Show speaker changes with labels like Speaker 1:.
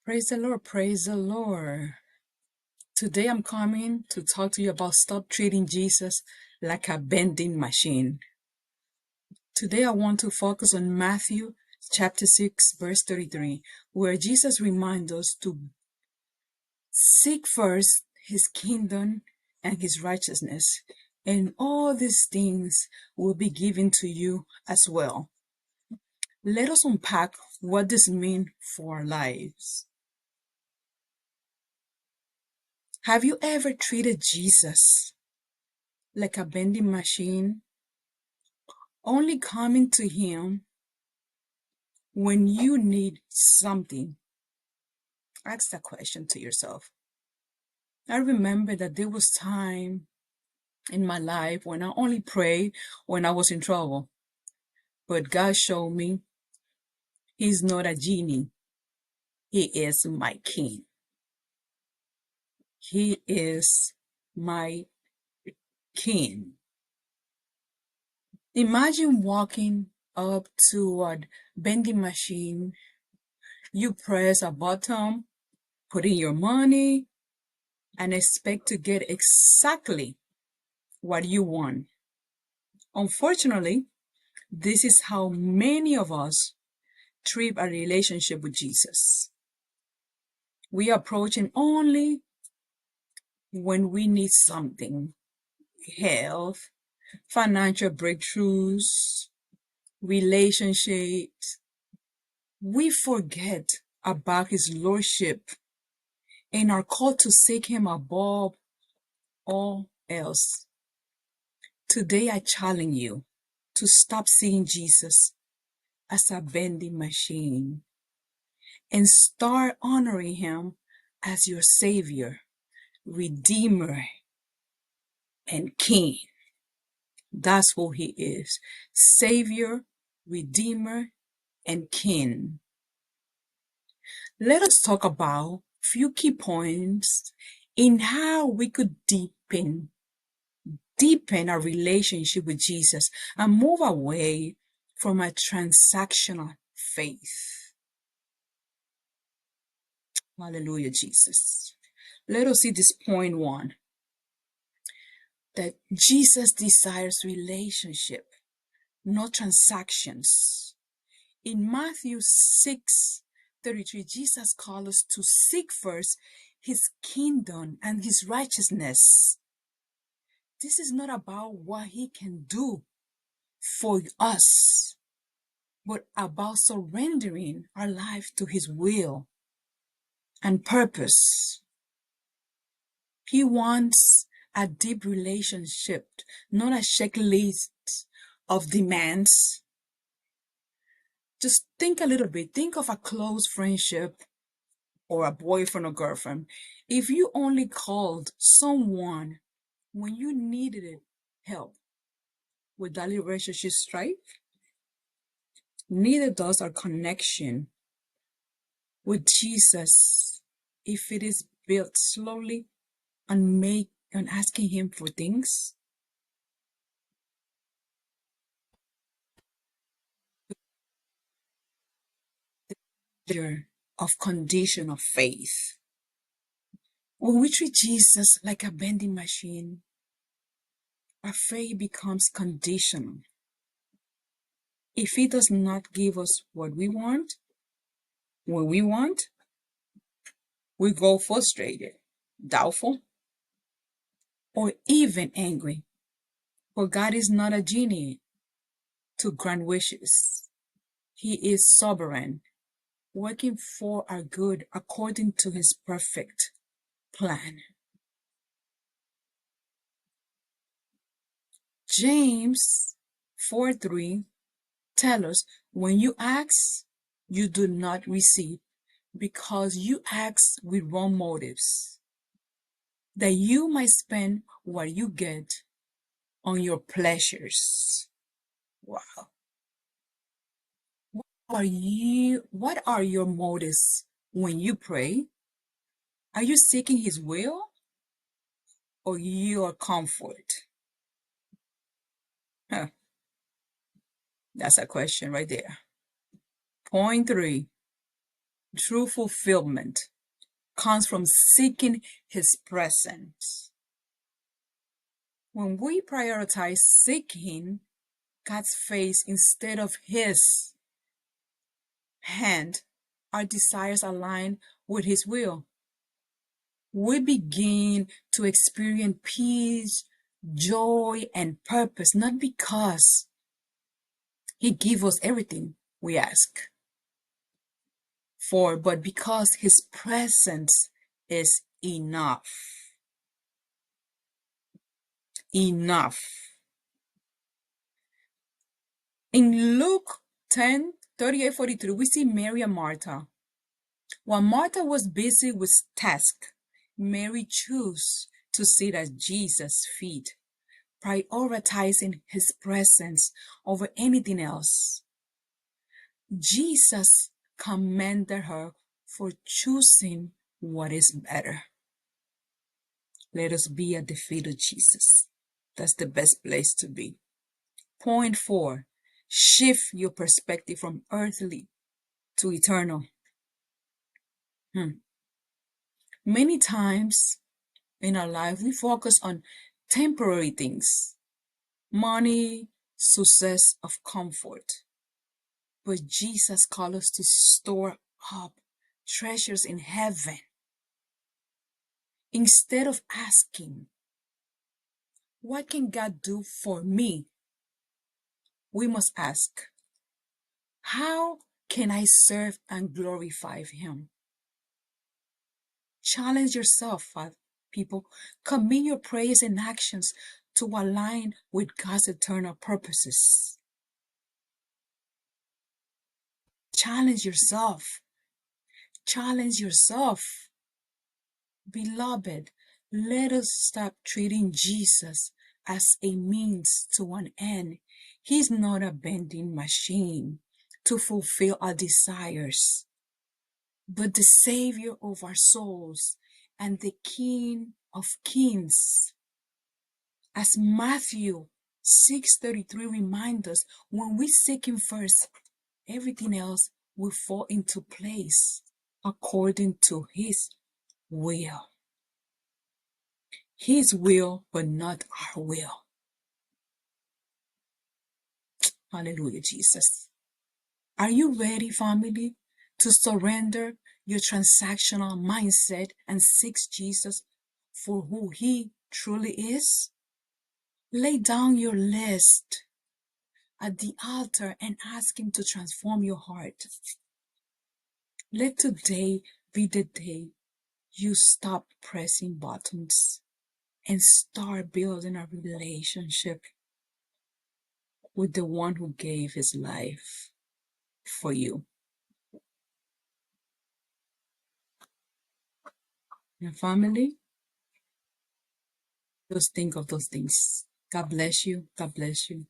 Speaker 1: Praise the Lord, praise the Lord. Today I'm coming to talk to you about stop treating Jesus like a vending machine. Today I want to focus on Matthew chapter 6, verse 33, where Jesus reminds us to seek first his kingdom and his righteousness, and all these things will be given to you as well. Let us unpack what this means for our lives. Have you ever treated Jesus like a vending machine, only coming to him when you need something? Ask that question to yourself. I remember that there was time in my life when I only prayed when I was in trouble. But God showed me he's not a genie. He is my king. He is my king. Imagine walking up to a vending machine. You press a button, put in your money, and expect to get exactly what you want. Unfortunately, this is how many of us treat our relationship with Jesus. We approach him only when we need something: health, financial breakthroughs, relationships. We forget about his lordship and are called to seek him above all else. Today I challenge you to stop seeing Jesus as a vending machine and start honoring him as your Savior, Redeemer, and King. That's who he is: Savior, Redeemer, and King. Let us talk about a few key points in how we could deepen our relationship with Jesus and move away from a transactional faith. Hallelujah, Jesus. Let us see this point one, that Jesus desires relationship, not transactions. In Matthew 6:33, Jesus calls us to seek first his kingdom and his righteousness. This is not about what he can do for us, but about surrendering our life to his will and purpose. He wants a deep relationship, not a checklist of demands. Just think a little bit. Think of a close friendship or a boyfriend or girlfriend. If you only called someone when you needed help, would that relationship strive? Neither does our connection with Jesus if it is built slowly on asking him for things. Of conditional faith. When we treat Jesus like a vending machine, our faith becomes conditional. If he does not give us what we want, when we want, we go frustrated, doubtful, or even angry. For God is not a genie to grant wishes. He is sovereign, working for our good according to his perfect plan. James 4:3 tells us, when you ask, you do not receive, because you ask with wrong motives, that you might spend what you get on your pleasures. Wow. What are your motives when you pray? Are you seeking his will or your comfort? Huh, that's a question right there. Point 3. True fulfillment comes from seeking His presence. When we prioritize seeking God's face instead of His hand, our desires align with His will. We begin to experience peace, joy, and purpose, not because He gives us everything we ask for, but because His presence is enough. Enough. In Luke 10:38-43, we see Mary and Martha. While Martha was busy with tasks, Mary chose to sit at Jesus' feet, prioritizing His presence over anything else. Jesus commended her for choosing what is better. Let us be at the feet of Jesus. That's the best place to be. Point 4. Shift your perspective from earthly to eternal. Many times in our life, we focus on temporary things, money, success, of comfort. But Jesus calls us to store up treasures in heaven. Instead of asking, what can God do for me? We must ask, how can I serve and glorify Him? Challenge yourself, people. Commit your prayers and actions to align with God's eternal purposes. Challenge yourself. Challenge yourself. Beloved, let us stop treating Jesus as a means to an end. He's not a vending machine to fulfill our desires, but the Savior of our souls and the King of Kings. As Matthew 6:33 reminds us, when we seek Him first, everything else will fall into place according to His will. His will, but not our will. Hallelujah, Jesus. Are you ready, family, to surrender your transactional mindset and seek Jesus for who He truly is? Lay down your list at the altar and ask Him to transform your heart. Let today be the day you stop pressing buttons and start building a relationship with the one who gave His life for you. Your family, just think of those things. God bless you. God bless you.